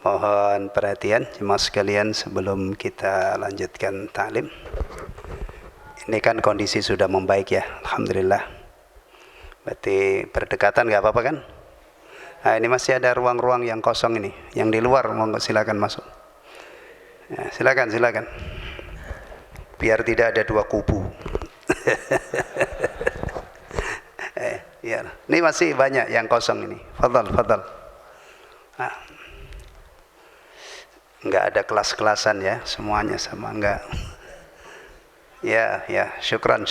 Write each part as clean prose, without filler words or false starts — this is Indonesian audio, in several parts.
Mohon perhatian jemaah sekalian sebelum kita lanjutkan ta'lim. Ini kan kondisi sudah membaik ya, alhamdulillah. Berarti berdekatan nggak apa-apa kan? Nah, ini masih ada ruang-ruang yang kosong ini. Yang di luar monggo silakan masuk. Ya, silakan. Biar tidak ada dua kubu. Ya, ini masih banyak yang kosong ini. Fadal. Nah, enggak ada kelas-kelasan ya, semuanya sama enggak. Ya, syukran.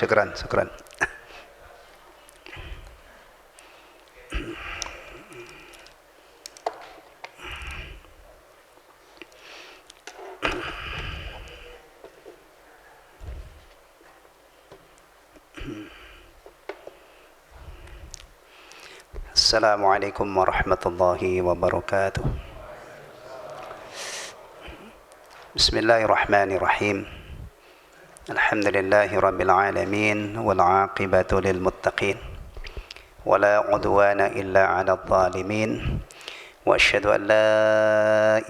Assalamualaikum warahmatullahi wabarakatuh. Bismillahirrahmanirrahim. Alhamdulillahi rabbil alamin wal aqibatu lil muttaqin wala udwana illa 'alal zalimin wa asyhadu an la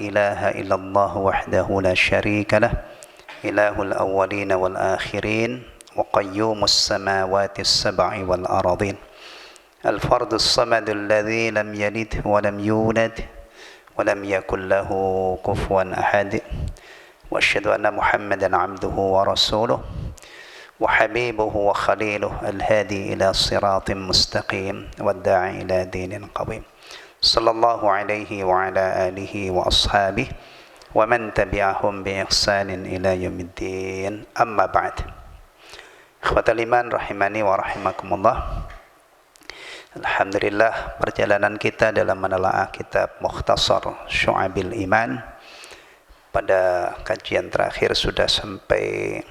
ilaha illallah wahdahu la syarika lah ilahul awwalin wal akhirin wa qayyumus samawati as-sab'i wal ardin الفرد الصمد الذي لم يلد ولم يولد ولم يكن له كفوا أحد وأشهد أن محمدا عبده ورسوله وحبيبه وخليله الهادي إلى صراط مستقيم والداعي إلى دين قويم صلى الله عليه وعلى آله وأصحابه ومن تبعهم بإحسان إلى يوم الدين أما بعد إخوة الإيمان رحمني ورحمكم الله. Alhamdulillah, perjalanan kita dalam menelaah kitab Mukhtasar Syu'abil Iman pada kajian terakhir sudah sampai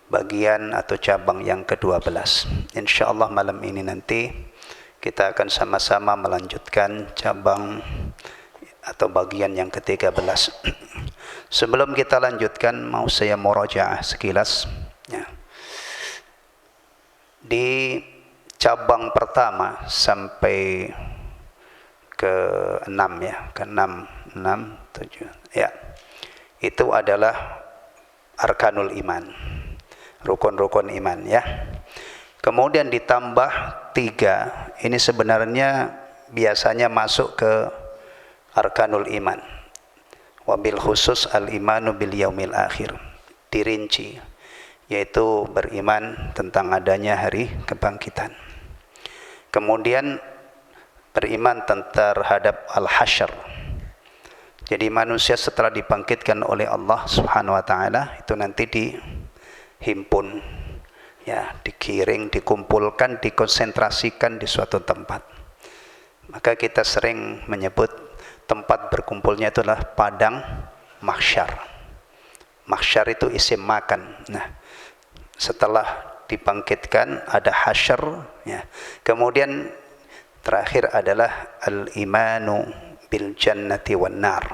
bagian atau cabang yang ke-12. Insyaallah malam ini nanti kita akan sama-sama melanjutkan cabang atau bagian yang ke-13. Sebelum kita lanjutkan, mau saya murajaah sekilas ya. Di cabang pertama sampai ke-6 ya, ke-6, 7 ya. Itu adalah arkanul iman, rukun-rukun iman ya. Kemudian ditambah 3, ini sebenarnya biasanya masuk ke arkanul iman. Wabil khusus al-imanu bil yaumil akhir, dirinci, yaitu beriman tentang adanya hari kebangkitan. Kemudian beriman terhadap al-hasyr. Jadi manusia setelah dibangkitkan oleh Allah Subhanahu wa taala itu nanti dihimpun ya, digiring, dikumpulkan, dikonsentrasikan di suatu tempat. Maka kita sering menyebut tempat berkumpulnya itu adalah padang mahsyar. Mahsyar itu isim makan. Nah, setelah dibangkitkan ada hasyr ya. Kemudian terakhir adalah al-imanu bil jannati wan nar.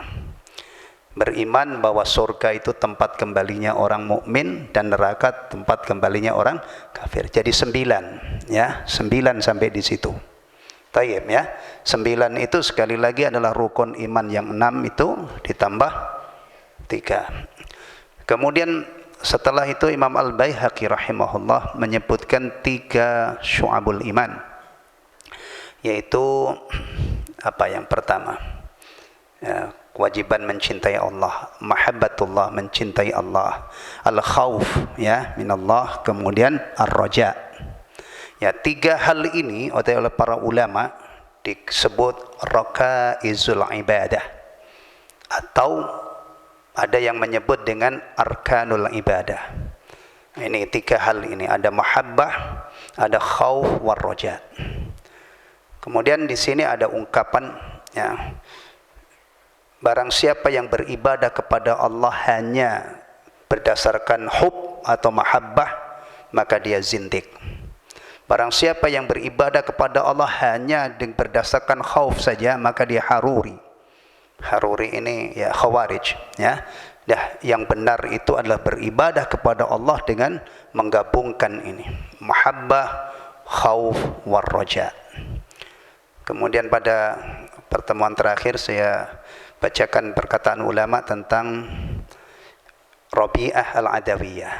Beriman bahwa surga itu tempat kembalinya orang mukmin dan neraka tempat kembalinya orang kafir. Jadi 9 ya, 9 sampai di situ. Tayyib ya. 9 itu sekali lagi adalah rukun iman yang 6 itu ditambah 3. Kemudian setelah itu Imam Al-Baihaqi rahimahullah menyebutkan 3 syu'abul iman, yaitu apa yang pertama ya, kewajiban mencintai Allah, mahabbatullah, mencintai Allah, al-khauf ya minallah, kemudian ar-raja ya. 3 hal ini oleh para ulama disebut rakaizul ibadah, atau ada yang menyebut dengan arkanul ibadah. Ini 3 hal ini, ada mahabbah, ada khauf, war raja. Kemudian di sini ada ungkapan ya, barang siapa yang beribadah kepada Allah hanya berdasarkan hub atau mahabbah, maka dia zindik. Barang siapa yang beribadah kepada Allah hanya berdasarkan khauf saja, maka dia haruri. Haruri ini ya khawarij ya. Yang benar itu adalah beribadah kepada Allah dengan menggabungkan ini mahabbah, khauf, war raja. Kemudian pada pertemuan terakhir saya bacakan perkataan ulama tentang Rabi'ah Al-Adawiyah.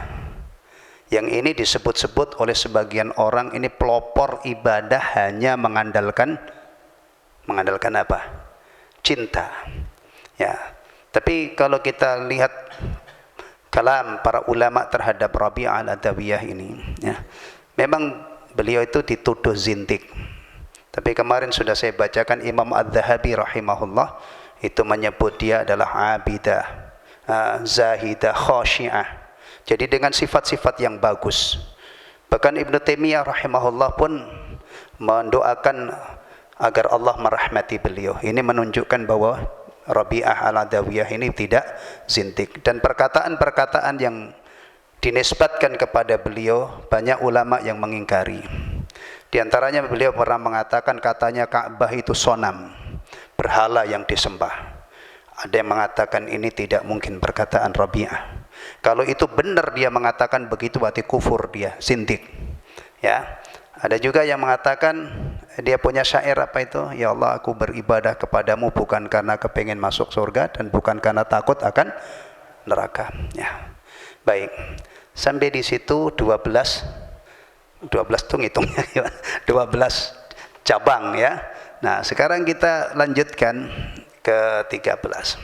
Yang ini disebut-sebut oleh sebagian orang ini pelopor ibadah hanya mengandalkan apa? Cinta. Ya. Tapi kalau kita lihat kalam para ulama terhadap Rabi'ah Al-Adawiyah ini, ya, memang beliau itu dituduh zindik. Tapi kemarin sudah saya bacakan Imam Adz-Dzahabi rahimahullah itu menyebut dia adalah abidah, zahidah, khasyiah. Jadi dengan sifat-sifat yang bagus. Bahkan Ibnu Taimiyah rahimahullah pun mendoakan agar Allah merahmati beliau. Ini menunjukkan bahwa Rabi'ah Al-Adawiyah ini tidak zindik. Dan perkataan-perkataan yang dinisbatkan kepada beliau banyak ulama yang mengingkari. Di antaranya beliau pernah mengatakan katanya Ka'bah itu sonam, berhala yang disembah. Ada yang mengatakan ini tidak mungkin perkataan Rabi'ah. Kalau itu benar dia mengatakan begitu berarti kufur dia, zindik. Ya. Ada juga yang mengatakan dia punya syair apa itu? Ya Allah, aku beribadah kepadamu bukan karena kepengen masuk surga dan bukan karena takut akan neraka. Ya. Baik. Sampai di situ 12 tuh ngitungnya 12 cabang ya. Nah, sekarang kita lanjutkan ke 13.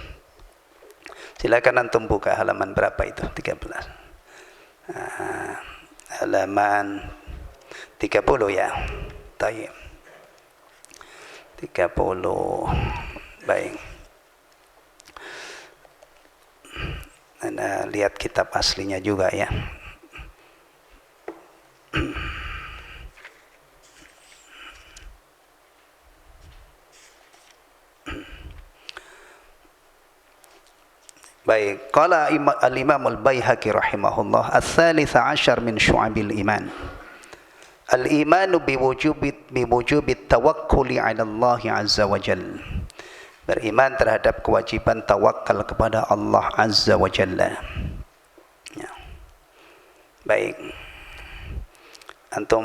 Silakan antum buka halaman berapa itu? 13. Halaman 30 ya. Baik. 30. Baik. Anda lihat kitab aslinya juga ya. Baik, qala al-Imam al-Baihaqi rahimahullah, ats-tsalits 'ashar min syu'abil iman. Al-imanu biwujubit tawakkuli 'ala Allah 'azza wa jalla. Beriman terhadap kewajiban tawakal kepada Allah Azza wa Jalla. Ya. Baik. Antum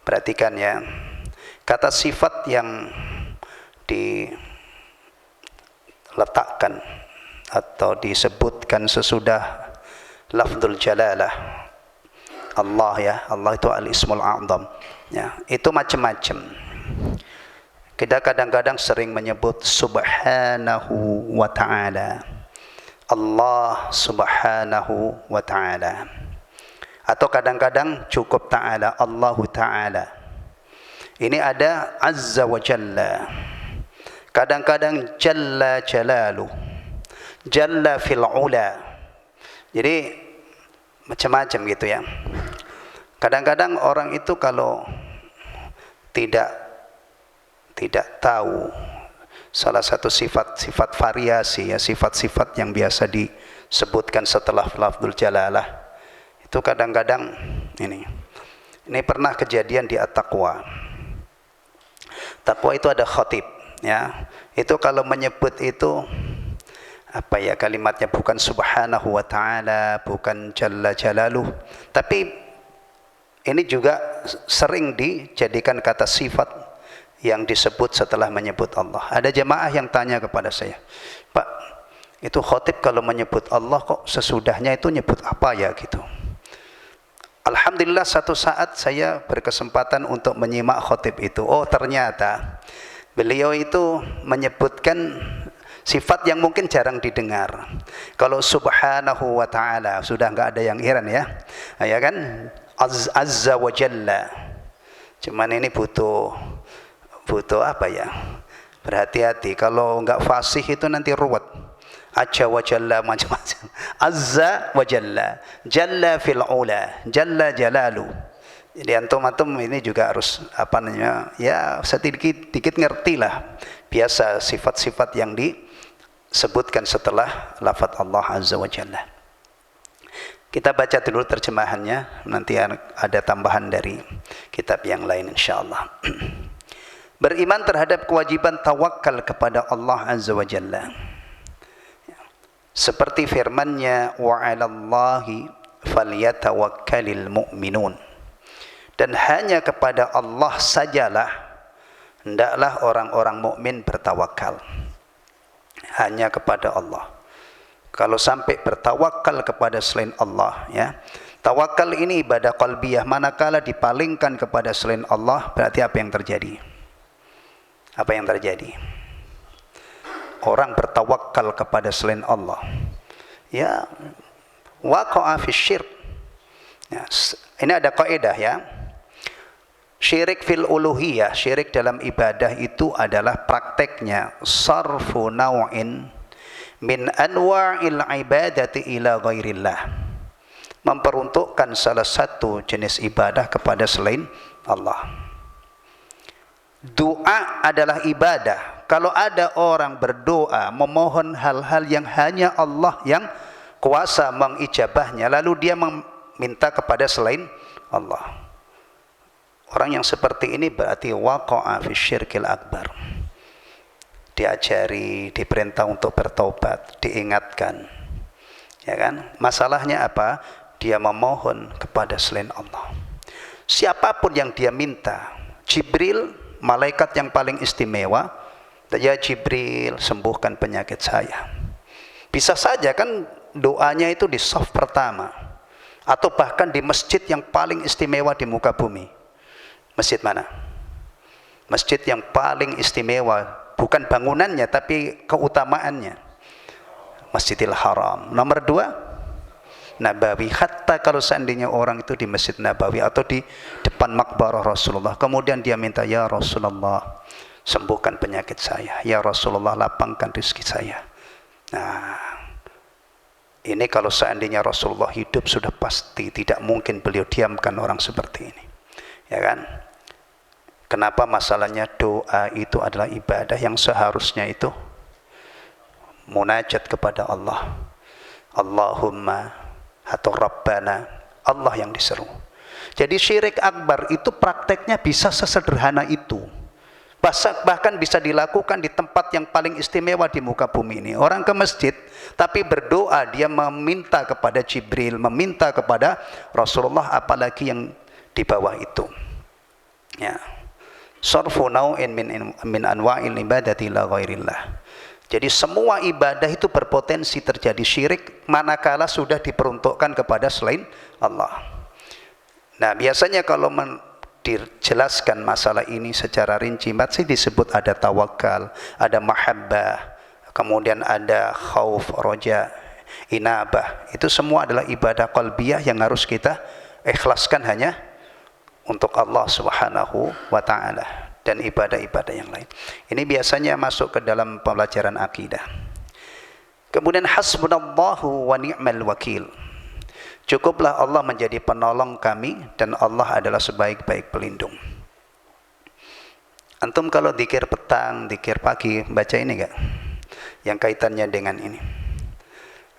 perhatikan ya. Kata sifat yang diletakkan atau disebutkan sesudah lafzul jalalah Allah ya. Allah itu al-ismul a'zam. Ya, itu macam-macam. Kita kadang-kadang sering menyebut subhanahu wa ta'ala. Allah subhanahu wa ta'ala. Atau kadang-kadang cukup ta'ala, Allahu ta'ala. Ini ada azza wa jalla. Kadang-kadang jalla jalalu. Jalla fil ula. Jadi macam-macam gitu ya. Kadang-kadang orang itu kalau tidak tahu salah satu sifat variasi ya, sifat-sifat yang biasa disebutkan setelah lafzul jalalah itu kadang-kadang ini pernah kejadian di at-taqwa. Taqwa itu ada khatib ya. Itu kalau menyebut itu apa ya kalimatnya, bukan subhanahu wa ta'ala, bukan jalla jalaluh, tapi ini juga sering dijadikan kata sifat yang disebut setelah menyebut Allah. Ada jemaah yang tanya kepada saya, Pak, itu khotib kalau menyebut Allah kok sesudahnya itu nyebut apa ya gitu. Alhamdulillah satu saat saya berkesempatan untuk menyimak khotib itu. Oh ternyata beliau itu menyebutkan sifat yang mungkin jarang didengar. Kalau subhanahu wa ta'ala sudah enggak ada yang heran ya. Ya kan? Azza wa jalla. Cuman ini butuh apa ya, berhati-hati kalau enggak fasih itu nanti ruwet. Azza wa jalla macam-macam. Azza wa jalla, jalla fil ula, jalla jalalu. Jadi antum ini juga harus apa namanya ya, sedikit ngerti lah biasa sifat-sifat yang disebutkan setelah lafaz Allah Azza wa Jalla. Kita baca dulu terjemahannya, nanti ada tambahan dari kitab yang lain insyaallah. Beriman terhadap kewajiban tawakal kepada Allah Azza wa Jalla. Seperti firman-Nya, wa 'alallahi falyatawakkalul mu'minun. Dan hanya kepada Allah sajalah hendaklah orang-orang mukmin bertawakal hanya kepada Allah. Kalau sampai bertawakal kepada selain Allah, ya, tawakal ini ibadah qalbiyah. Manakala dipalingkan kepada selain Allah, berarti apa yang terjadi? Apa yang terjadi? Orang bertawakal kepada selain Allah, ya, waqa'a fi syirk. Ya, ini ada kaidah, ya. Syirik fil uluhiyah, syirik dalam ibadah itu adalah prakteknya sarfu naw'in min anwa'il ibadati ila ghairillah, memperuntukkan salah satu jenis ibadah kepada selain Allah. Doa adalah ibadah. Kalau ada orang berdoa memohon hal-hal yang hanya Allah yang kuasa mengijabahnya, lalu dia meminta kepada selain Allah, orang yang seperti ini berarti waqa'a fi syirkil akbar. Diajari, diperintah untuk bertobat, diingatkan, ya kan? Masalahnya apa? Dia memohon kepada selain Allah. Siapapun yang dia minta, Jibril, malaikat yang paling istimewa, ya Jibril, sembuhkan penyakit saya. Bisa saja kan doanya itu di saf pertama, atau bahkan di masjid yang paling istimewa di muka bumi. Masjid mana? Masjid yang paling istimewa, bukan bangunannya tapi keutamaannya, Masjidil Haram. Nomor 2, Nabawi. Hatta kalau seandainya orang itu di Masjid Nabawi atau di depan makbarah Rasulullah, kemudian dia minta, ya Rasulullah, sembuhkan penyakit saya, ya Rasulullah, lapangkan rezeki saya. Nah, ini kalau seandainya Rasulullah hidup, sudah pasti tidak mungkin beliau diamkan orang seperti ini, ya kan? Kenapa? Masalahnya doa itu adalah ibadah yang seharusnya itu munajat kepada Allah. Allahumma atau Rabbana, Allah yang diseru. Jadi syirik akbar itu prakteknya bisa sesederhana itu. Bahkan bisa dilakukan di tempat yang paling istimewa di muka bumi ini. Orang ke masjid tapi berdoa, dia meminta kepada Jibril, meminta kepada Rasulullah, apalagi yang di bawah itu, ya. Sarfu naw'in min anwa'il ibadati la ghairillah. Jadi semua ibadah itu berpotensi terjadi syirik manakala sudah diperuntukkan kepada selain Allah. Nah, biasanya kalau dijelaskan masalah ini secara rinci, masih disebut ada tawakal, ada mahabbah, kemudian ada khauf, roja, inabah. Itu semua adalah ibadah qalbiyah yang harus kita ikhlaskan hanya untuk Allah Subhanahu wa ta'ala, dan ibadah-ibadah yang lain. Ini biasanya masuk ke dalam pelajaran akidah. Kemudian hasbunallahu wa ni'mal wakil. Cukuplah Allah menjadi penolong kami dan Allah adalah sebaik-baik pelindung. Antum kalau dzikir petang, dzikir pagi, baca ini enggak? Yang kaitannya dengan ini.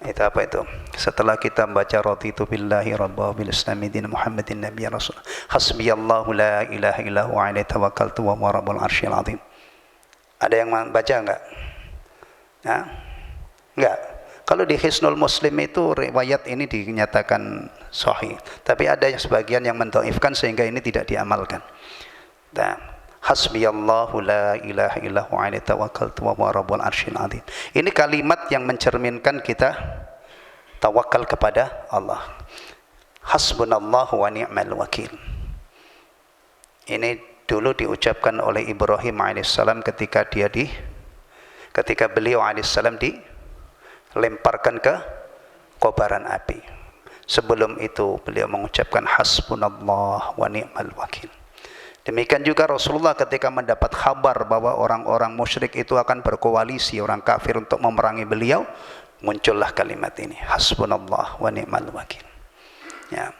Itu apa itu? Setelah kita baca raditu billahi rabba bil islami din Muhammadin nabiyya rasul, hasbiyallahu la ilaha illa huwa alaihi tawakkaltu wa huwa rabbul arsyil azim. Ada yang baca enggak? Ya? Enggak. Kalau di Hisnul Muslim itu riwayat ini dinyatakan sahih, tapi ada yang sebagian yang mendhaifkan sehingga ini tidak diamalkan. Nah, hasbiyallahu la ilaha illa huwa alaihi tawakkaltu wa huwa rabbul arsyil azim. Ini kalimat yang mencerminkan kita tawakal kepada Allah. Hasbunallahu wa ni'mal wakil. Ini dulu diucapkan oleh Ibrahim alaihissalam ketika beliau alaihissalam dilemparkan ke kobaran api. Sebelum itu beliau mengucapkan hasbunallah wa ni'mal wakil. Demikian juga Rasulullah ketika mendapat kabar bahwa orang-orang musyrik itu akan berkoalisi, orang kafir, untuk memerangi beliau, muncullah kalimat ini, hasbunallah wa ni'mal wakil. Ya.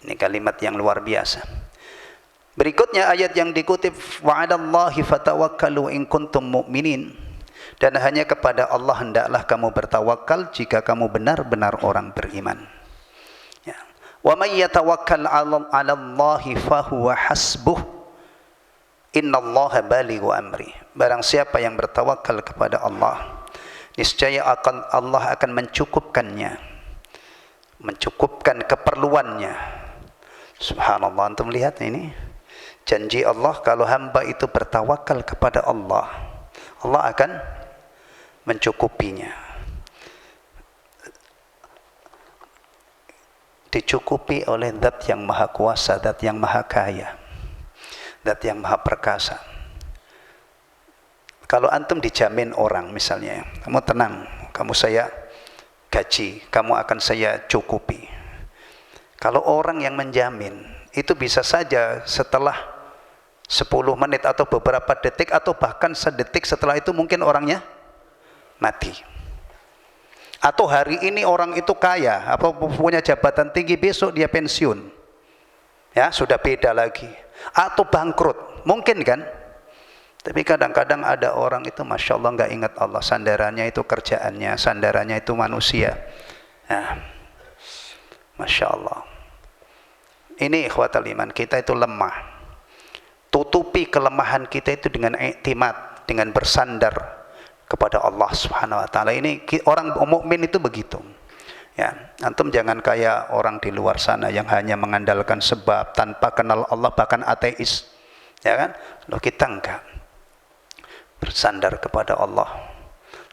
Ini kalimat yang luar biasa. Berikutnya ayat yang dikutip, wa'alallahi fatawakkalu in kuntum mu'minin. Dan hanya kepada Allah hendaklah kamu bertawakal jika kamu benar-benar orang beriman. Ya. Wa may yatawakkal 'ala Allahi fahuwa hasbuh. Innallaha balighu amri. Barang siapa yang bertawakal kepada Allah, niscaya Allah akan mencukupkannya, mencukupkan keperluannya. Subhanallah, antum lihat ini. Janji Allah kalau hamba itu bertawakal kepada Allah, Allah akan mencukupinya. Dicukupi oleh zat yang maha kuasa, zat yang maha kaya, zat yang maha perkasa. Kalau antum dijamin orang misalnya, kamu tenang, kamu saya gaji, kamu akan saya cukupi. Kalau orang yang menjamin, itu bisa saja setelah 10 menit atau beberapa detik atau bahkan sedetik setelah itu mungkin orangnya mati. Atau hari ini orang itu kaya atau punya jabatan tinggi, besok dia pensiun. Ya, sudah beda lagi. Atau bangkrut, mungkin kan? Tapi kadang-kadang ada orang itu Masya Allah nggak ingat Allah, sandarannya itu kerjaannya, sandarannya itu manusia. Nah, Masya Allah. Ini ikhwatal iman, kita itu lemah. Tutupi kelemahan kita itu dengan i'timad, dengan bersandar kepada Allah Subhanahu wa taala. Ini orang mukmin itu begitu. Ya, antum jangan kayak orang di luar sana yang hanya mengandalkan sebab tanpa kenal Allah, bahkan ateis. Ya kan? Loh, kita enggak. Bersandar kepada Allah.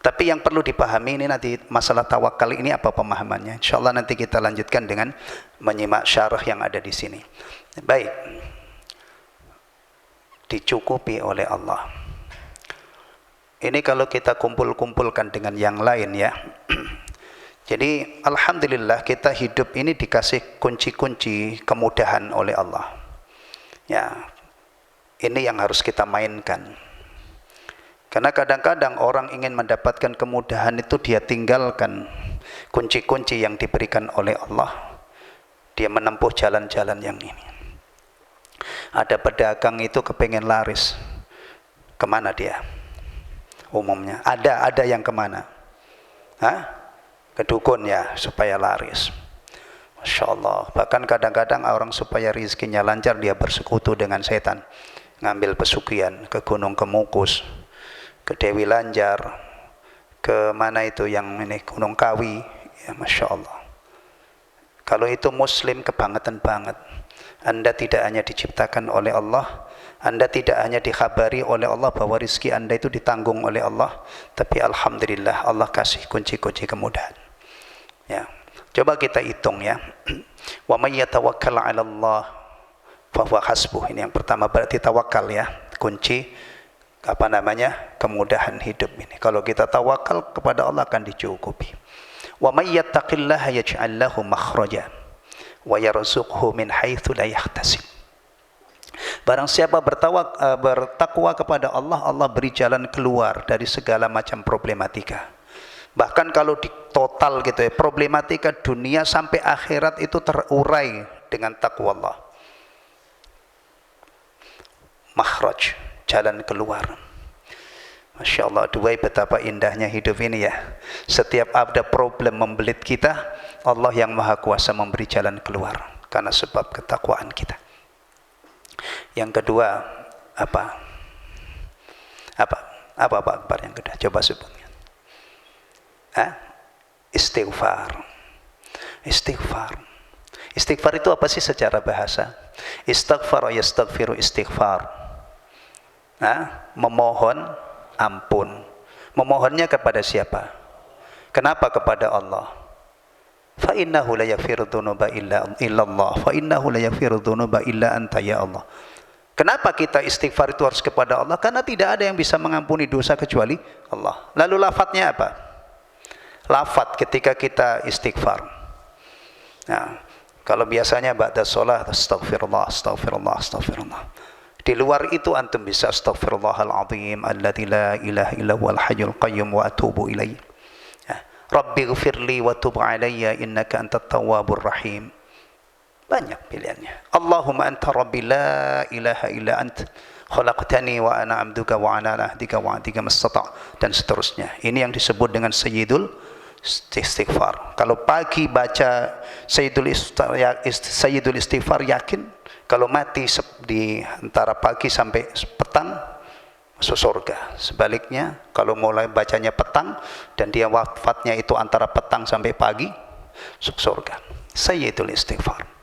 Tapi yang perlu dipahami ini nanti masalah tawakal ini apa pemahamannya. Insyaallah nanti kita lanjutkan dengan menyimak syarah yang ada di sini. Baik. Dicukupi oleh Allah. Ini kalau kita kumpul-kumpulkan dengan yang lain ya. Jadi alhamdulillah kita hidup ini dikasih kunci-kunci kemudahan oleh Allah. Ya. Ini yang harus kita mainkan. Karena kadang-kadang orang ingin mendapatkan kemudahan itu dia tinggalkan kunci-kunci yang diberikan oleh Allah. Dia menempuh jalan-jalan yang ini. Ada pedagang itu kepengen laris, kemana dia? Umumnya ada yang kemana? Hah? Ke dukun ya supaya laris. Masya Allah. Bahkan kadang-kadang orang supaya rezekinya lancar dia bersekutu dengan setan, ngambil pesugihan ke Gunung Kemukus, ke Dewi Lanjar, ke mana itu yang ini Gunung Kawi. Ya Masya Allah. Kalau itu muslim kebangetan banget. Anda tidak hanya diciptakan oleh Allah, Anda tidak hanya dikhabari oleh Allah bahwa rizki Anda itu ditanggung oleh Allah, tapi alhamdulillah Allah kasih kunci-kunci kemudahan. Ya. Coba kita hitung ya. Wa may yatawakkal 'ala Allah fa huwa hasbuh. Ini yang pertama, berarti tawakal ya. Kunci apa namanya? Kemudahan hidup ini. Kalau kita tawakal kepada Allah akan dicukupi. Wa may yattaqillaha yaj'al lahu makhraja wa yarzuqhu min haitsu la yahtasib. Barang siapa bertakwa kepada Allah, Allah beri jalan keluar dari segala macam problematika. Bahkan kalau di total gitu ya, problematika dunia sampai akhirat itu terurai dengan takwa Allah. Makhraj, jalan keluar. Masya Allah, duai betapa indahnya hidup ini ya. Setiap ada problem membelit kita, Allah yang maha kuasa memberi jalan keluar karena sebab ketakwaan kita. Yang kedua apa? Apa Pak Akbar yang kedua? Coba sebutkan. Istighfar. Istighfar. Istighfar itu apa sih secara bahasa? Istighfar yastaghfiru istighfar. Memohon ampun. Memohonnya kepada siapa? Kenapa kepada Allah? Fa innahu la yaghfiru dzunuba illa Allah. Fa innahu la yaghfiru dzunuba illa anta ya Allah. Kenapa kita istighfar itu harus kepada Allah? Karena tidak ada yang bisa mengampuni dosa kecuali Allah. Lalu lafadznya apa? Lafadz ketika kita istighfar. Nah, kalau biasanya ba'da sholat astaghfirullah, astaghfirullah, astaghfirullah. Di luar itu antum bisa astaghfirullahaladzim alladzi la ilaha illa huwal hayyul qayyum wa atubu ilaih. Rabbi ghfirli wa tub alayya innaka antat tawwabur rahim. Banyak pilihannya. Allahumma anta rabbi la ilaha illa ant khalaqtani wa ana abduka wa ana ahdika wa ahdika mastata' dan seterusnya. Ini yang disebut dengan sayyidul istighfar. Kalau pagi baca sayyidul istighfar yakin kalau mati di antara pagi sampai petang masuk surga. Sebaliknya kalau mulai bacanya petang dan dia wafatnya itu antara petang sampai pagi masuk surga. Sayyidul istighfar.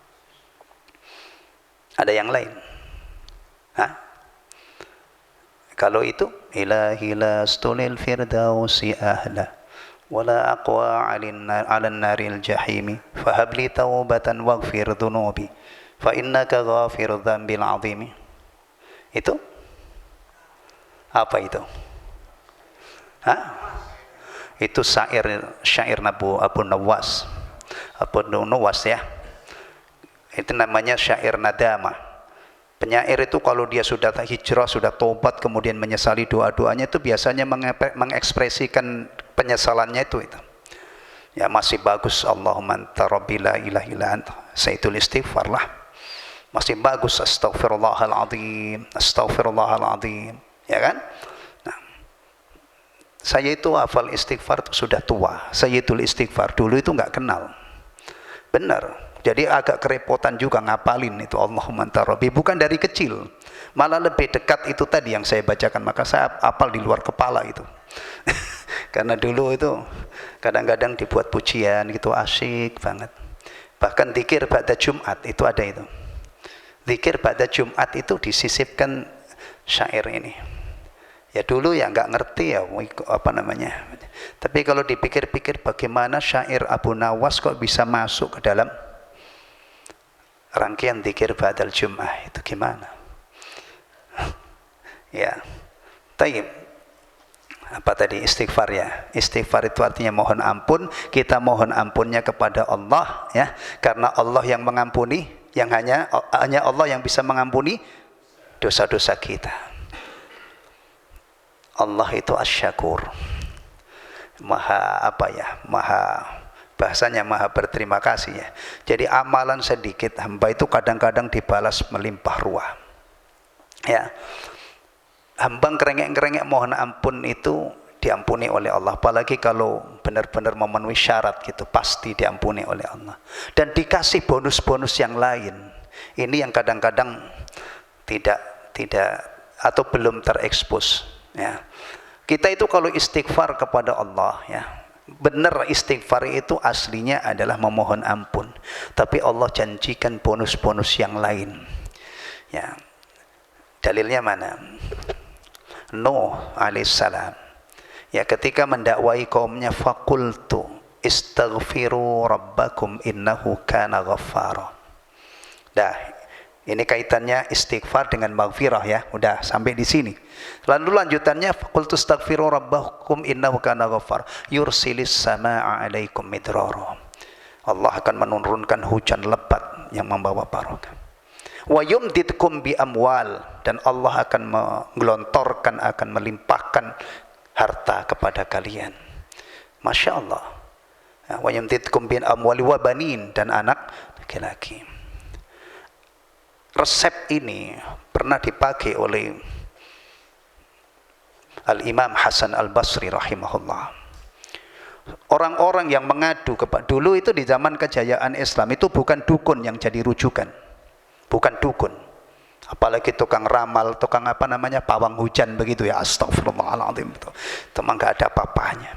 Ada yang lain? Hah? Kalau itu ilahi lastulil firdausi ahla wala aqwa 'alan naril jahimi fahabli taubatan waghfir dhunubi fa innaka ghafirudz dzambil 'azimi. Itu apa itu? Hah? Itu syair Abu Nawas. Abu Nawas ya. Itu namanya syair nadama. Penyair itu kalau dia sudah hijrah, sudah tobat, kemudian menyesali doa-doanya, itu biasanya mengekspresikan penyesalannya itu. Ya masih bagus Allahumma anta rabbi la ilaha illa anta. Sayyidul istighfar lah. Masih bagus astaghfirullahaladzim, astaghfirullahaladzim. Ya kan? Nah, saya itu hafal istighfar itu sudah tua. Sayyidul istighfar dulu itu nggak kenal. Benar. Jadi agak kerepotan juga ngapalin itu Allahumma anta rabbi, bukan dari kecil. Malah lebih dekat itu tadi yang saya bacakan, maka saya hafal di luar kepala itu. Karena dulu itu kadang-kadang dibuat pujian gitu, asyik banget. Bahkan zikir ba'da Jumat itu ada itu. Zikir ba'da Jumat itu disisipkan syair ini. Ya dulu ya nggak ngerti ya apa namanya. Tapi kalau dipikir-pikir bagaimana syair Abu Nawas kok bisa masuk ke dalam rangkaian zikir ba'dal Jum'ah, itu gimana? Ya. Taib. Apa tadi istighfar ya? Istighfar itu artinya mohon ampun. Kita mohon ampunnya kepada Allah ya, karena Allah yang mengampuni, yang hanya Allah yang bisa mengampuni dosa-dosa kita. Allah itu asy-syakur. Maha apa ya? Bahasanya maha berterima kasih ya. Jadi amalan sedikit hamba itu kadang-kadang dibalas melimpah ruah. Ya. Hamba ngerengek-ngerengek mohon ampun itu diampuni oleh Allah. Apalagi kalau benar-benar memenuhi syarat gitu, pasti diampuni oleh Allah. Dan dikasih bonus-bonus yang lain. Ini yang kadang-kadang tidak atau belum terekspos ya. Kita itu kalau istighfar kepada Allah ya, benar istighfar itu aslinya adalah memohon ampun, tapi Allah janjikan bonus-bonus yang lain ya. Dalilnya mana? Nuh alaihissalam ya, ketika mendakwai kaumnya, faqultu istaghfiru rabbakum innahu kana ghaffara. Dah, ini kaitannya istighfar dengan maghfirah ya. Udah sampai di sini. Lalu lanjutannya faqultu astaghfiru rabbakum innahu kana ghaffar yursilis samaa'a 'alaikum midrara. Allah akan menurunkan hujan lebat yang membawa barokah. Wa yumditkum bi amwal, dan Allah akan menggelontorkan, akan melimpahkan harta kepada kalian. Masya Allah. Wa yumditkum bi amwali wa banin, dan anak laki-laki. Resep ini pernah dipakai oleh Al-Imam Hasan Al-Basri rahimahullah. Orang-orang yang mengadu kepada, dulu itu di zaman kejayaan Islam itu bukan dukun yang jadi rujukan, bukan dukun, apalagi tukang ramal, tukang apa namanya, pawang hujan begitu ya, astagfirullahaladzim, itu memang gak ada apa-apanya.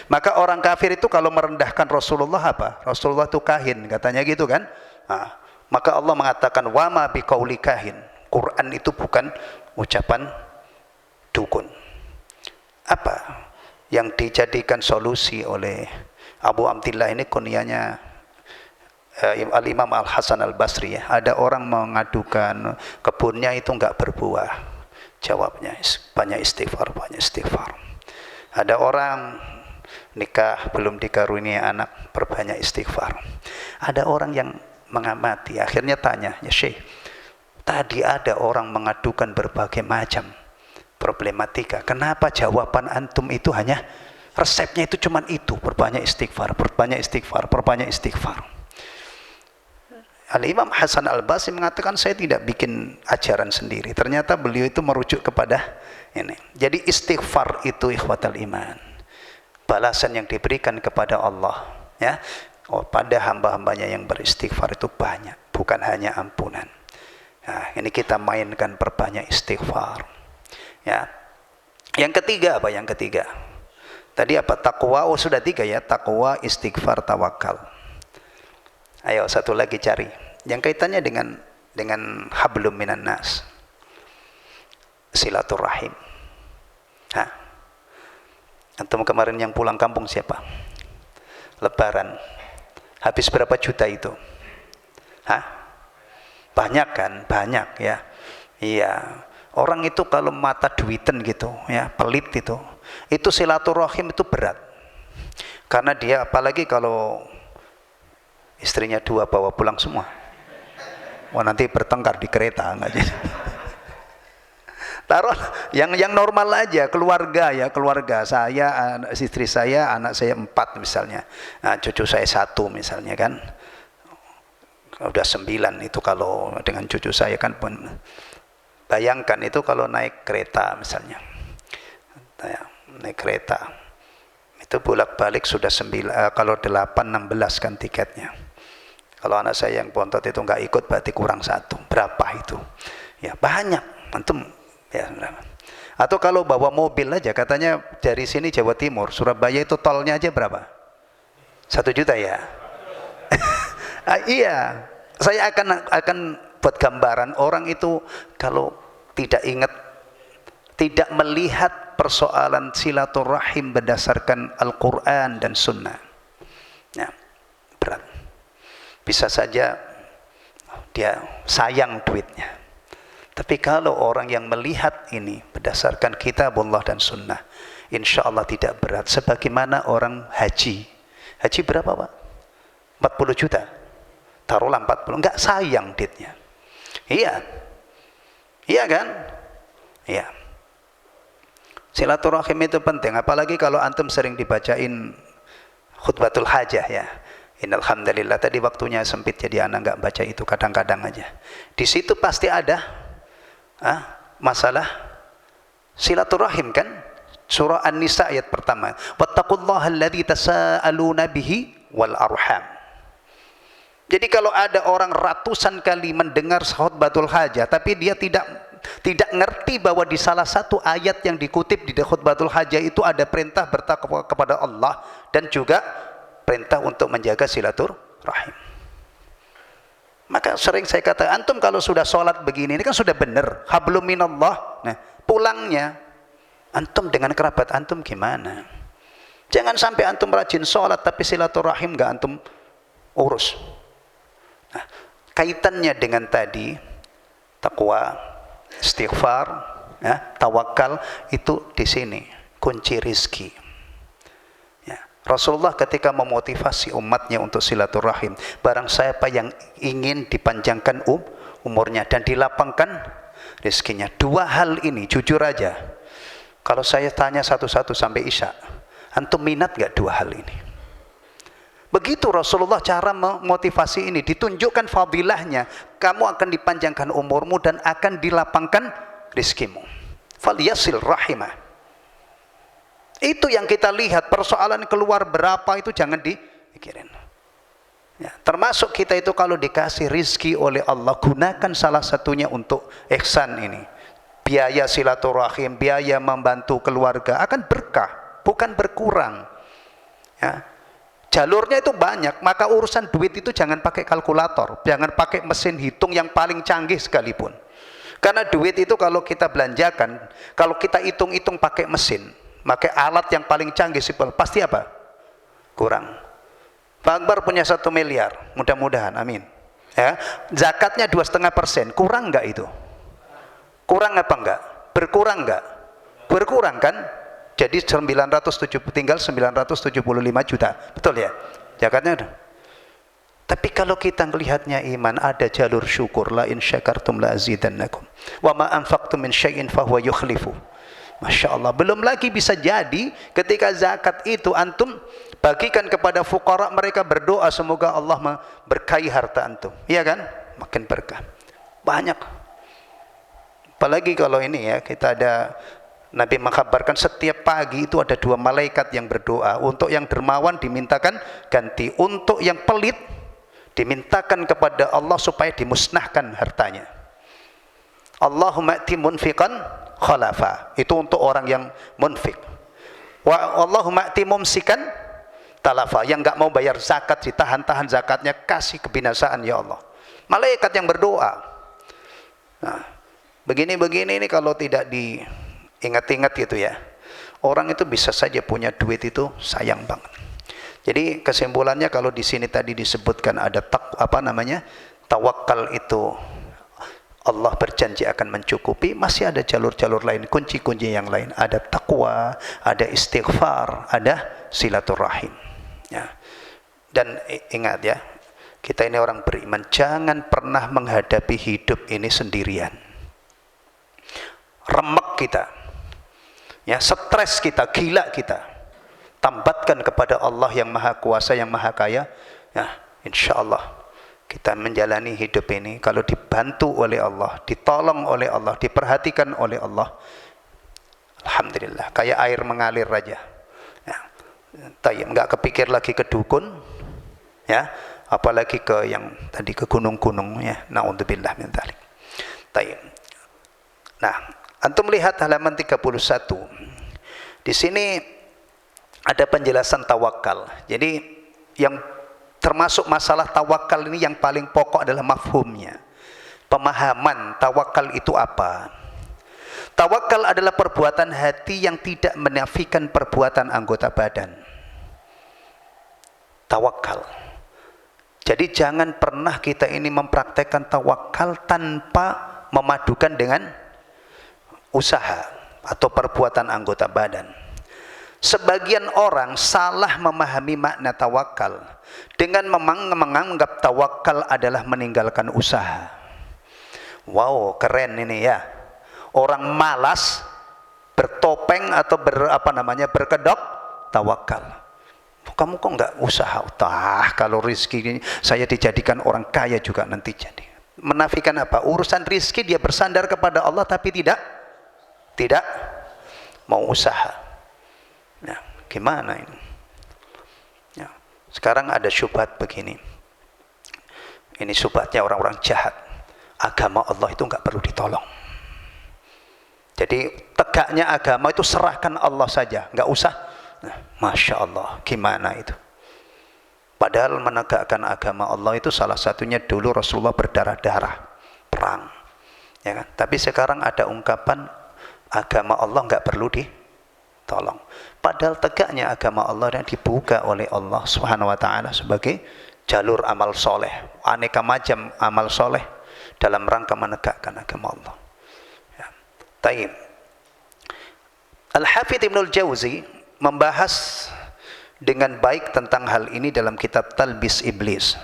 Maka orang kafir itu kalau merendahkan Rasulullah apa? Rasulullah itu kahin katanya gitu kan. Nah, maka Allah mengatakan wa ma biqauli kahin, Quran itu bukan ucapan dukun. Apa yang dijadikan solusi oleh Abu Abdillah ini, kunyahnya Al-Imam Al-Hasan Al-Basri ya. Ada orang mengadukan kebunnya itu enggak berbuah. Jawabnya banyak istighfar, banyak istighfar. Ada orang nikah belum dikaruniai anak, perbanyak istighfar. Ada orang yang mengamati, akhirnya tanya, ya Syekh, tadi ada orang mengadukan berbagai macam problematika, kenapa jawaban antum itu hanya resepnya itu cuman itu, perbanyak istighfar, perbanyak istighfar, perbanyak istighfar. Al-Imam Hasan Al-Basri mengatakan, saya tidak bikin ajaran sendiri. Ternyata beliau itu merujuk kepada ini. Jadi istighfar itu ikhwatal iman, balasan yang diberikan kepada Allah ya. Oh, pada hamba-hambanya yang beristighfar itu banyak, bukan hanya ampunan. Nah, ini kita mainkan perbanyak istighfar ya. Yang ketiga apa? Yang ketiga tadi apa? Takwa. Oh sudah tiga ya, takwa, istighfar, tawakal. Ayo satu lagi cari yang kaitannya dengan hablum minan nas. silaturahim. Hah? Antum kemarin yang pulang kampung siapa? Lebaran. Habis berapa juta itu? Hah? Banyak kan? Banyak ya. Iya. Orang itu kalau mata duiten gitu ya, pelit itu silaturahim itu berat. Karena dia apalagi kalau istrinya 2 bawa pulang semua. Wah, nanti bertengkar di kereta enggak jadi. Taruh yang normal aja, keluarga ya, keluarga saya, istri saya, anak saya 4 misalnya, nah, cucu saya 1 misalnya kan, udah 9 itu kalau dengan cucu saya kan pun. Bayangkan itu kalau naik kereta misalnya, naik kereta itu bolak-balik sudah 9, kalau 8-16 kan tiketnya. Kalau anak saya yang bontot itu nggak ikut berarti kurang 1, berapa itu? Ya banyak, antum. Ya, atau kalau bawa mobil aja, katanya dari sini Jawa Timur, Surabaya itu tolnya aja berapa? 1 juta ya. Iya, saya akan buat gambaran orang itu kalau tidak ingat, tidak melihat persoalan silaturahim berdasarkan Al-Quran dan Sunnah. Ya, berat. Bisa saja dia sayang duitnya. Tapi kalau orang yang melihat ini berdasarkan kitabullah dan sunnah, insya Allah tidak berat. Sebagaimana orang haji. Haji berapa Pak? 40 juta. Taruhlah 40. Enggak sayang duitnya. Iya. Iya kan? Iya. Silaturahim itu penting. Apalagi kalau antum sering dibacain khutbatul hajah ya. Innalhamdulillah, tadi waktunya sempit jadi anak enggak baca itu, kadang-kadang aja. Di situ pasti ada masalah silaturahim kan. Surah An-Nisa ayat pertama, wattaqullaha alladzi tasaaluna bihi wal arham. Jadi kalau ada orang ratusan kali mendengar khutbatul hajah tapi dia tidak ngerti bahwa di salah satu ayat yang dikutip di khutbatul hajah itu ada perintah bertakwa kepada Allah dan juga perintah untuk menjaga silaturahim. Maka sering saya kata, antum kalau sudah sholat begini, ini kan sudah benar, hablum minallah. Nah, pulangnya antum dengan kerabat antum gimana? Jangan sampai antum rajin sholat tapi silaturahim nggak antum urus. Nah, kaitannya dengan tadi takwa, istighfar, ya, tawakal, itu di sini kunci rizki. Rasulullah ketika memotivasi umatnya untuk silaturahim, barang siapa yang ingin dipanjangkan umurnya dan dilapangkan rezekinya. 2 hal ini jujur aja, kalau saya tanya satu-satu sampai isya, antum minat gak 2 hal ini? Begitu Rasulullah cara memotivasi ini, ditunjukkan fadilahnya, kamu akan dipanjangkan umurmu dan akan dilapangkan rezekimu. Falyasil rahimah. Itu yang kita lihat, persoalan keluar berapa itu jangan dipikirin ya. Termasuk kita itu kalau dikasih rizki oleh Allah, gunakan salah satunya untuk ihsan ini. Biaya silaturahim, biaya membantu keluarga akan berkah, bukan berkurang ya. Jalurnya itu banyak, maka urusan duit itu jangan pakai kalkulator, jangan pakai mesin hitung yang paling canggih sekalipun. Karena duit itu kalau kita belanjakan, kalau kita hitung-hitung pakai mesin, pakai alat yang paling canggih sipil, pasti apa? Kurang. Pak Akbar punya 1 miliar, mudah-mudahan, amin. Ya, zakatnya 2,5%, kurang nggak itu? Kurang apa enggak? Berkurang nggak? Berkurang kan? Jadi tinggal 975 juta, betul ya? Zakatnya ada. Tapi kalau kita melihatnya iman, ada jalur syukur, la in syakartum la azidannakum wa ma anfaqtum min syai'in fahuwa yukhlifu. Masya Allah. Belum lagi bisa jadi ketika zakat itu antum bagikan kepada fuqara, mereka berdoa semoga Allah memberkahi harta antum, iya kan? Makin berkah. Banyak. Apalagi kalau ini ya, kita ada Nabi mengkabarkan setiap pagi itu ada 2 malaikat yang berdoa. Untuk yang dermawan dimintakan ganti, untuk yang pelit dimintakan kepada Allah supaya dimusnahkan hartanya. Allahumma ati munfiqan khalafa, itu untuk orang yang munfik. Wa Allahumma ati mumsikan talafa, yang enggak mau bayar zakat, ditahan-tahan zakatnya, kasih kebinasaan ya Allah. Malaikat yang berdoa. Nah, Begini-begini ini kalau tidak diingat-ingat gitu ya, orang itu bisa saja punya duit itu sayang banget. Jadi kesimpulannya kalau di sini tadi disebutkan ada tawakal itu Allah berjanji akan mencukupi, masih ada jalur-jalur lain, kunci-kunci yang lain. Ada takwa, ada istighfar, ada silaturahim. Ya. Dan ingat ya, kita ini orang beriman, jangan pernah menghadapi hidup ini sendirian. Remek kita, ya, stres kita, gila kita, tambatkan kepada Allah yang maha kuasa, yang maha kaya, ya, insya Allah kita menjalani hidup ini kalau dibantu oleh Allah, ditolong oleh Allah, diperhatikan oleh Allah, alhamdulillah, kayak air mengalir aja. Ya. Nggak kepikir lagi ke dukun, ya, apalagi ke yang tadi ke gunung-gunung, ya, naudzubillah min dzalik. Nah, antum lihat halaman 31. Di sini ada penjelasan tawakal. Jadi yang termasuk masalah tawakal ini yang paling pokok adalah mafhumnya. Pemahaman tawakal itu apa? Tawakal adalah perbuatan hati yang tidak menafikan perbuatan anggota badan. Tawakal. Jadi jangan pernah kita ini mempraktekkan tawakal tanpa memadukan dengan usaha atau perbuatan anggota badan. Sebagian orang salah memahami makna tawakal dengan menganggap tawakal adalah meninggalkan usaha. Wow, keren ini ya. Orang malas bertopeng atau berkedok tawakal. Kamu kok nggak usaha? Kalau rezeki ini saya dijadikan orang kaya juga nanti jadi. Menafikan apa? Urusan rezeki dia bersandar kepada Allah tapi tidak mau usaha. Ya, gimana ini? Ya, sekarang ada syubhat begini. Ini syubhatnya orang-orang jahat. Agama Allah itu nggak perlu ditolong. Jadi tegaknya agama itu serahkan Allah saja, nggak usah. Nah, Masya Allah, gimana itu? Padahal menegakkan agama Allah itu salah satunya dulu Rasulullah berdarah-darah, perang, ya kan? Tapi sekarang ada ungkapan agama Allah nggak perlu ditolong. Padahal tegaknya agama Allah yang dibuka oleh Allah Subhanahu Wa Taala sebagai jalur amal soleh, aneka macam amal soleh dalam rangka menegakkan agama Allah. Ya. Taib. Al-Hafidz Ibnul Jauzi membahas dengan baik tentang hal ini dalam kitab Talbis Iblis.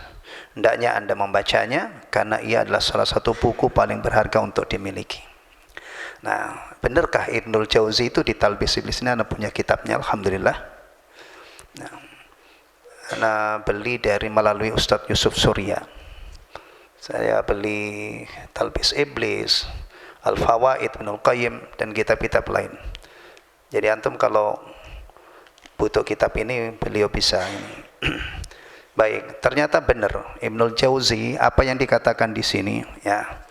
Hendaknya Anda membacanya karena ia adalah salah satu buku paling berharga untuk dimiliki. Nah, benarkah Ibnul Jauzi itu di Talbis Iblis ini Anda punya kitabnya? Alhamdulillah. Nah, Anda beli melalui Ustadz Yusuf Surya. Saya beli Talbis Iblis, Al-Fawaid Ibnul Qayyim dan kitab-kitab lain. Jadi antum kalau butuh kitab ini beliau bisa ini. Baik, ternyata benar Ibnul Jauzi apa yang dikatakan di sini ya.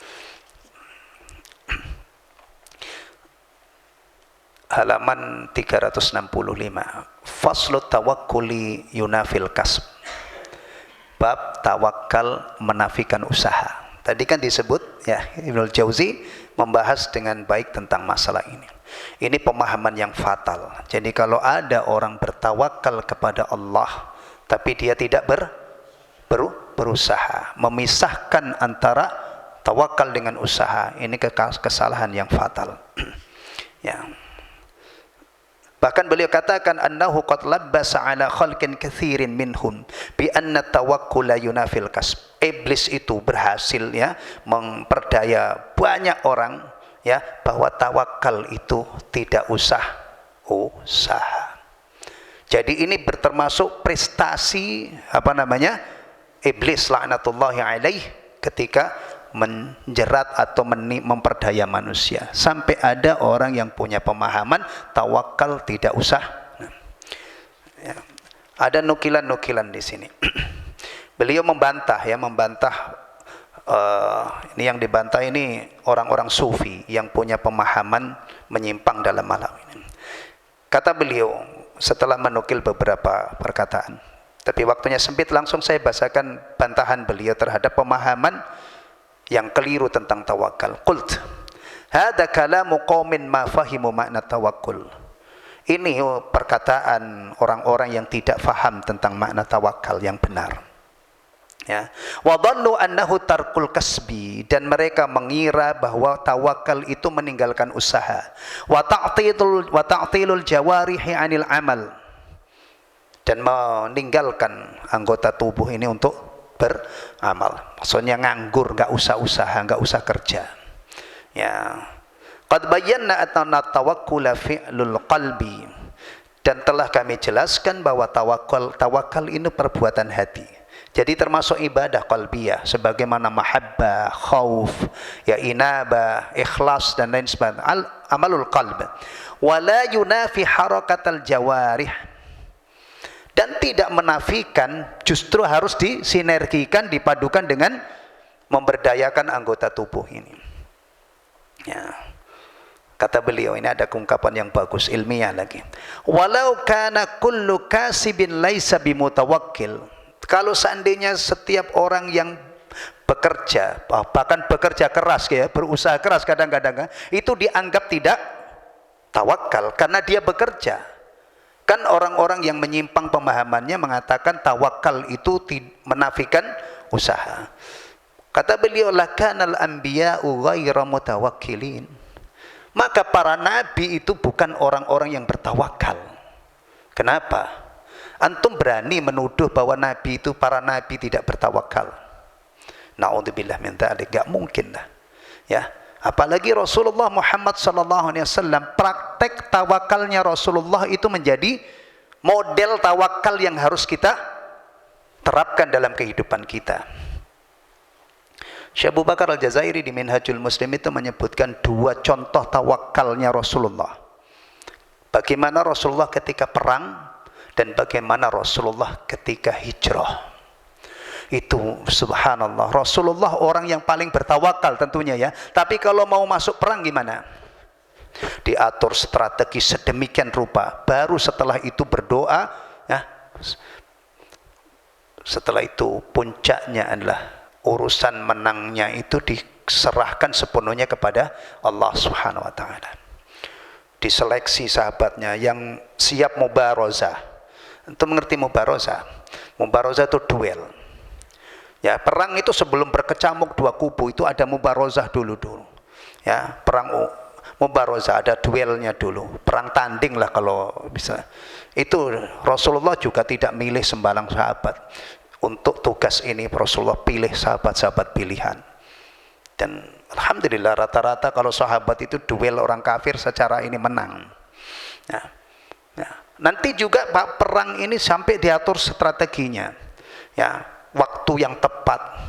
Halaman 365. Faslut tawakkuli yunafil kasb. Bab tawakal menafikan usaha. Tadi kan disebut ya, Ibnul Jauzi membahas dengan baik tentang masalah ini. Ini pemahaman yang fatal. Jadi kalau ada orang bertawakal kepada Allah tapi dia tidak berusaha, memisahkan antara tawakal dengan usaha, ini kesalahan yang fatal. Ya. Bahkan beliau katakan annahu qad labbasa ala khalqin katsirin minhum bi anna tawakkula yunafil kasb. Iblis itu berhasil ya memperdaya banyak orang ya bahwa tawakal itu tidak usaha. Jadi ini termasuk prestasi iblis laknatullahi alaih ketika menjerat atau memperdaya manusia sampai ada orang yang punya pemahaman tawakal tidak usah. Ya. Ada nukilan-nukilan di sini. Beliau membantah ini yang dibantah ini orang-orang sufi yang punya pemahaman menyimpang dalam malam ini. Kata beliau setelah menukil beberapa perkataan, tapi waktunya sempit, langsung saya bacakan bantahan beliau terhadap pemahaman yang keliru tentang tawakal. Qult Hada kalamu qaumin ma fahimu makna tawakkul. Ini perkataan orang-orang yang tidak faham tentang makna tawakal yang benar. Ya. Wa dhannu annahu tarkul kasbi, dan mereka mengira bahwa tawakal itu meninggalkan usaha. Wa ta'tilul jawarihi 'anil amal, dan meninggalkan anggota tubuh ini untuk beramal. Maksudnya nganggur, enggak usah usaha, enggak usah kerja. Ya, qad bayyana anna tawakkula fi'lul qalbi, dan telah kami jelaskan bahwa tawakal ini perbuatan hati. Jadi termasuk ibadah qalbiyah sebagaimana mahabbah, khauf, ya inabah, ikhlas dan lain sebagainya. Amalul qalb. Wala yunafi harakatal jawarih, dan tidak menafikan, justru harus disinergikan, dipadukan dengan memberdayakan anggota tubuh ini. Ya. Kata beliau, ini ada ungkapan yang bagus, ilmiah lagi. Walau kana kullu kasibin laisa bimutawakkil. Kalau seandainya setiap orang yang bekerja, bahkan bekerja keras ya, berusaha keras kadang-kadang, itu dianggap tidak tawakal karena dia bekerja. Kan orang-orang yang menyimpang pemahamannya mengatakan tawakal itu menafikan usaha. Kata beliau, lakanal anbiya'u ghairu mutawakkilin. Maka para nabi itu bukan orang-orang yang bertawakal. Kenapa? Antum berani menuduh bahwa nabi itu, para nabi tidak bertawakal? Na'udzubillah min dzalik, enggak mungkin lah. Ya, apalagi Rasulullah Muhammad sallallahu alaihi wasallam, praktek tawakalnya Rasulullah itu menjadi model tawakal yang harus kita terapkan dalam kehidupan kita. Syekh Abu Bakar Al-Jazairi di Minhajul Muslim itu menyebutkan dua contoh tawakalnya Rasulullah. Bagaimana Rasulullah ketika perang dan bagaimana Rasulullah ketika hijrah. Itu subhanallah, Rasulullah orang yang paling bertawakal tentunya ya. Tapi kalau mau masuk perang gimana? Diatur strategi sedemikian rupa. Baru setelah itu berdoa ya. Setelah itu puncaknya adalah urusan menangnya itu diserahkan sepenuhnya kepada Allah Subhanahu wa taala. Diseleksi sahabatnya yang siap mubarozah. Untuk mengerti mubarozah? Mubarozah itu duel. Ya, perang itu sebelum berkecamuk dua kubu itu ada mubarozah dulu. Ya, perang mubarozah ada duelnya dulu. Perang tanding lah kalau bisa. Itu Rasulullah juga tidak milih sembarang sahabat. Untuk tugas ini Rasulullah pilih sahabat-sahabat pilihan. Dan alhamdulillah rata-rata kalau sahabat itu duel orang kafir secara ini menang. Ya. Ya. Nanti juga perang ini sampai diatur strateginya. Ya, waktu yang tepat.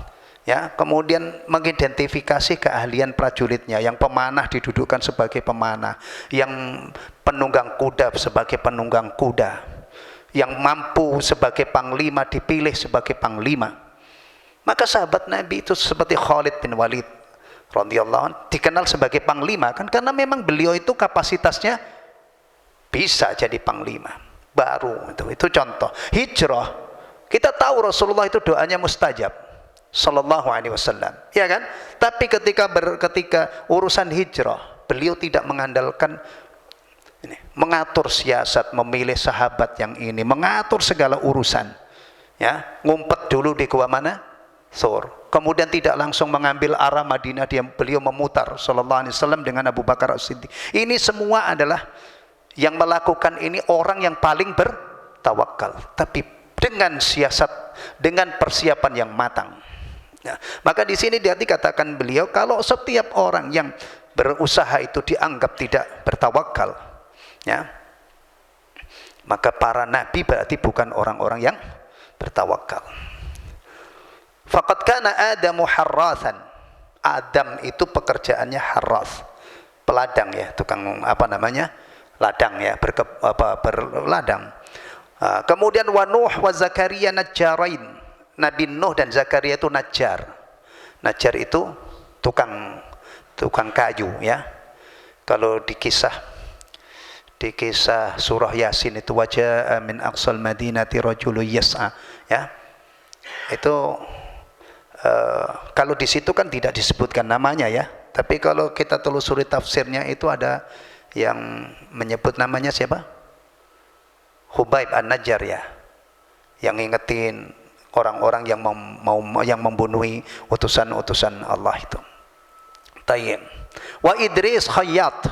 Ya, kemudian mengidentifikasi keahlian prajuritnya. Yang pemanah didudukkan sebagai pemanah, yang penunggang kuda sebagai penunggang kuda, yang mampu sebagai panglima dipilih sebagai panglima. Maka sahabat Nabi itu seperti Khalid bin Walid radhiyallahu anhu dikenal sebagai panglima kan, karena memang beliau itu kapasitasnya bisa jadi panglima. Baru itu contoh. Hijrah, kita tahu Rasulullah itu doanya mustajab sallallahu alaihi wasallam, ya kan? Tapi ketika urusan hijrah, beliau tidak mengandalkan ini, mengatur siasat, memilih sahabat yang ini, mengatur segala urusan. Ya, ngumpet dulu di gua mana? Thur. Kemudian tidak langsung mengambil arah Madinah, beliau memutar sallallahu alaihi wasallam dengan Abu Bakar As-Siddiq. Ini semua adalah yang melakukan ini orang yang paling bertawakal, tapi dengan siasat, dengan persiapan yang matang. Ya, maka di sini dikatakan beliau, kalau setiap orang yang berusaha itu dianggap tidak bertawakal, ya, maka para nabi berarti bukan orang-orang yang bertawakal. Faqad kana Adamu harrathan. Adam itu pekerjaannya harrath, peladang ya, tukang apa namanya, ladang ya, berladang. Kemudian wa Nuh wa Zakaria najjarain. Nabi Nuh dan Zakaria itu najjar. Najjar itu tukang kayu ya. Kalau di kisah surah Yasin itu wajah min aqsal madinati rajulun yas'a ya. Itu kalau di situ kan tidak disebutkan namanya ya. Tapi kalau kita telusuri tafsirnya itu ada yang menyebut namanya siapa? Hubaib An-Najjar ya, yang ngingetin orang-orang yang yang membunuhi utusan-utusan Allah itu. Tayyib. Wa Idris khayyat.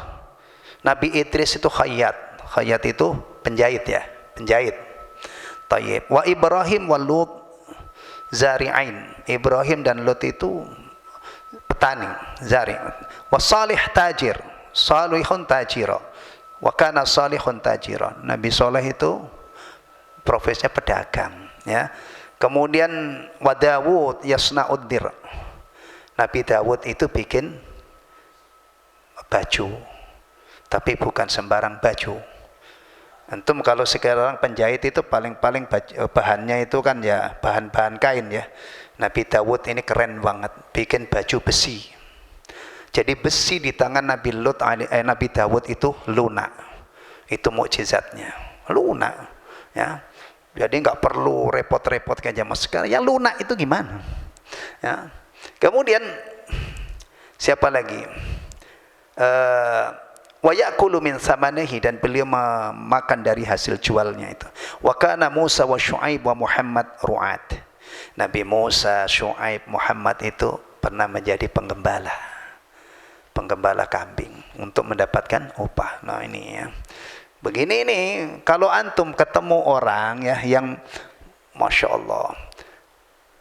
Nabi Idris itu khayyat. Khayyat itu penjahit ya, penjahit. Tayyib. Wa Ibrahim wa Lut zari'ain. Ibrahim dan Lut itu petani, zari'. Wa Salih tajir. Salihun tajira. Wa kana salihun tajira. Nabi Saleh itu profesinya pedagang ya. Kemudian wa Dawud yasna'ud dir. Nabi Dawud itu bikin baju, tapi bukan sembarang baju. Antum kalau sekarang penjahit itu paling-paling bahannya itu kan ya bahan-bahan kain ya. Nabi Dawud ini keren banget, bikin baju besi. Jadi besi di tangan Nabi Dawud itu lunak. Itu mukjizatnya, lunak ya. Jadi nggak perlu repot-repot kayak zaman sekarang. Yang lunak itu gimana? Ya. Kemudian siapa lagi? Wa ya'kulu min samanihi, dan beliau makan dari hasil jualnya itu. Wa kana Musa wa Syuaib wa Muhammad ru'at. Nabi Musa, Syuaib, Muhammad itu pernah menjadi penggembala kambing untuk mendapatkan upah. Nah ini ya. Begini nih, kalau antum ketemu orang ya yang Masya Allah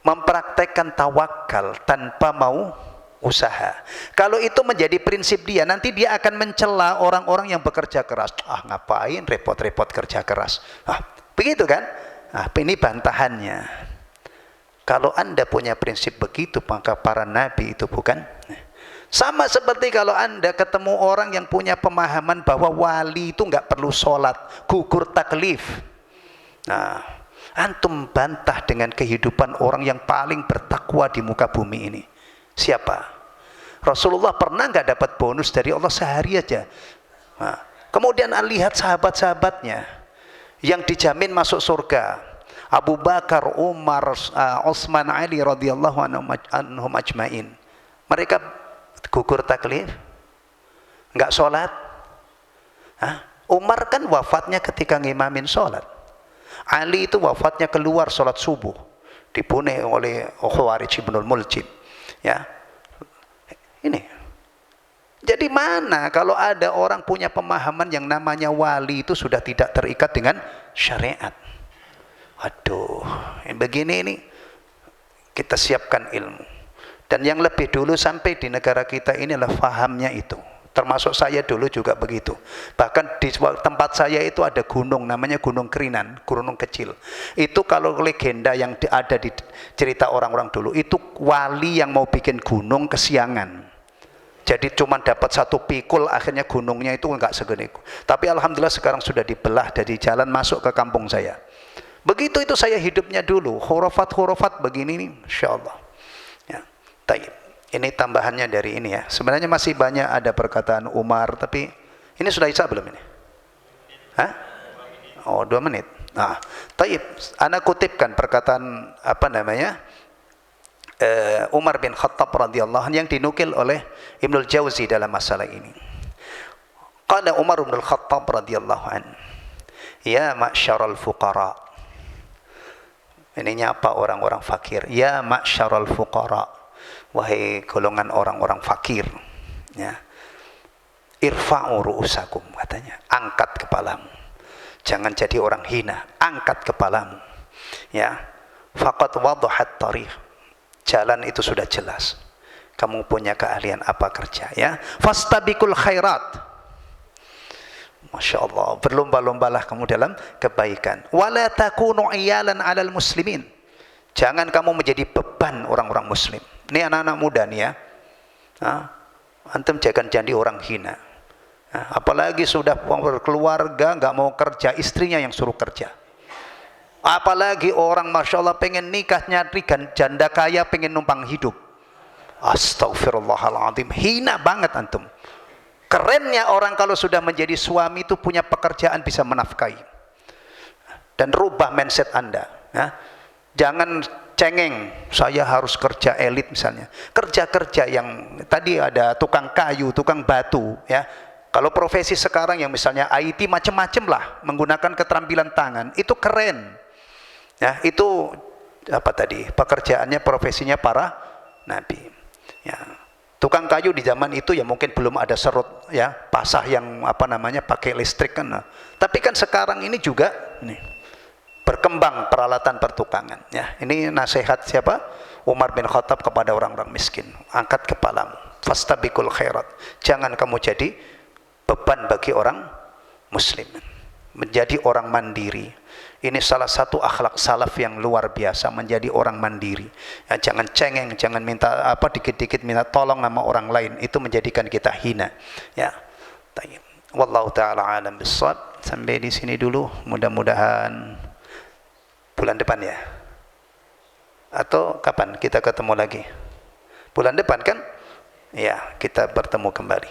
mempraktekkan tawakal tanpa mau usaha, kalau itu menjadi prinsip dia, nanti dia akan mencela orang-orang yang bekerja keras. Ah, ngapain repot-repot kerja keras? Ah, begitu kan? Ah, ini bantahannya. Kalau anda punya prinsip begitu, maka para nabi itu bukan. Sama seperti kalau anda ketemu orang yang punya pemahaman bahwa wali itu nggak perlu sholat, gugur taklif. Nah, antum bantah dengan kehidupan orang yang paling bertakwa di muka bumi ini. Siapa? Rasulullah pernah nggak dapat bonus dari Allah sehari aja? Nah, kemudian lihat sahabat-sahabatnya yang dijamin masuk surga. Abu Bakar, Umar, Utsman, Ali radhiyallahu anhum ajmain. Mereka gugur taklif, nggak sholat. Hah? Umar kan wafatnya ketika ngimamin sholat. Ali itu wafatnya keluar sholat subuh, dibunuh oleh Khawarij ibnul Muljim. Ya, ini. Jadi mana kalau ada orang punya pemahaman yang namanya wali itu sudah tidak terikat dengan syariat. Aduh, begini ini kita siapkan ilmu. Dan yang lebih dulu sampai di negara kita ini adalah fahamnya itu. Termasuk saya dulu juga begitu. Bahkan di tempat saya itu ada gunung, namanya Gunung Kerinan, gunung kecil. Itu kalau legenda yang ada di cerita orang-orang dulu, itu wali yang mau bikin gunung kesiangan. Jadi cuma dapat satu pikul, akhirnya gunungnya itu enggak segede. Tapi alhamdulillah sekarang sudah dibelah dari jalan masuk ke kampung saya. Begitu itu saya hidupnya dulu. Khurafat begini nih, insyaallah. Ini tambahannya dari ini ya. Sebenarnya masih banyak ada perkataan Umar, tapi ini sudah isya belum ini? Hah? Oh, 2 menit. Nah, taib. Ana kutipkan perkataan apa namanya? Umar bin Khattab radhiyallahu anhu yang dinukil oleh Ibnul Jauzi dalam masalah ini. Qala Umar bin Khattab radhiyallahu anhu, ya ma'syaral fuqara. Ini nyapa orang-orang fakir. Ya ma'syaral fuqara. Wahai golongan orang-orang fakir, ya. Irfa'u ru'usakum, katanya, angkat kepalamu. Jangan jadi orang hina, angkat kepalamu. Ya. Faqad wadahat tariq. Jalan itu sudah jelas. Kamu punya keahlian apa kerja, ya. Fastabiqul khairat. Masya Allah, berlomba-lombalah kamu dalam kebaikan. Wala takunu iyalan 'alal muslimin. Jangan kamu menjadi beban orang-orang muslim. Ini anak-anak muda nih ya. Antum jangan jadi orang hina. Apalagi sudah berkeluarga, nggak mau kerja, istrinya yang suruh kerja. Apalagi orang Masya Allah pengen nikah, nyari janda kaya, pengen numpang hidup. Astagfirullahaladzim, hina banget antum. Kerennya orang kalau sudah menjadi suami itu punya pekerjaan, bisa menafkahi. Dan rubah mindset anda. Ya. cengeng, saya harus kerja elit misalnya. Kerja-kerja yang tadi ada tukang kayu, tukang batu, ya. Kalau profesi sekarang yang misalnya IT macam-macam lah, menggunakan keterampilan tangan, itu keren. Ya, itu apa tadi? Pekerjaannya, profesinya para nabi. Ya. Tukang kayu di zaman itu ya mungkin belum ada serut, ya, pasah yang apa namanya pakai listrik kan. Nah. Tapi kan sekarang ini juga nih, berkembang peralatan pertukangan. Ya, ini nasihat siapa? Umar bin Khattab kepada orang-orang miskin. Angkat kepalamu, fastabiqul khairat. Jangan kamu jadi beban bagi orang muslim. Menjadi orang mandiri. Ini salah satu akhlak salaf yang luar biasa, menjadi orang mandiri. Ya, jangan cengeng, jangan minta apa dikit-dikit minta tolong sama orang lain, itu menjadikan kita hina. Ya. Wallahu taala alam bissawab. Sampai di sini dulu, mudah-mudahan bulan depan ya. Atau kapan kita ketemu lagi? Bulan depan kan? Ya, kita bertemu kembali.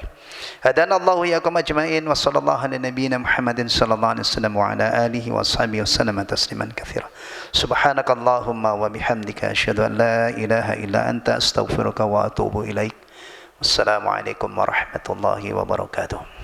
Hadanallahu iyyakum ajma'in wa sallallahu ala nabiyyina Muhammadin sallallahu alaihi wasallam wa ala alihi wa sahbihi wasallam tasliman katsira. Subhanakallahumma wa bihamdika asyhadu an la ilaha illa anta astaghfiruka wa atubu ilaik. Wassalamu alaikum warahmatullahi wabarakatuh.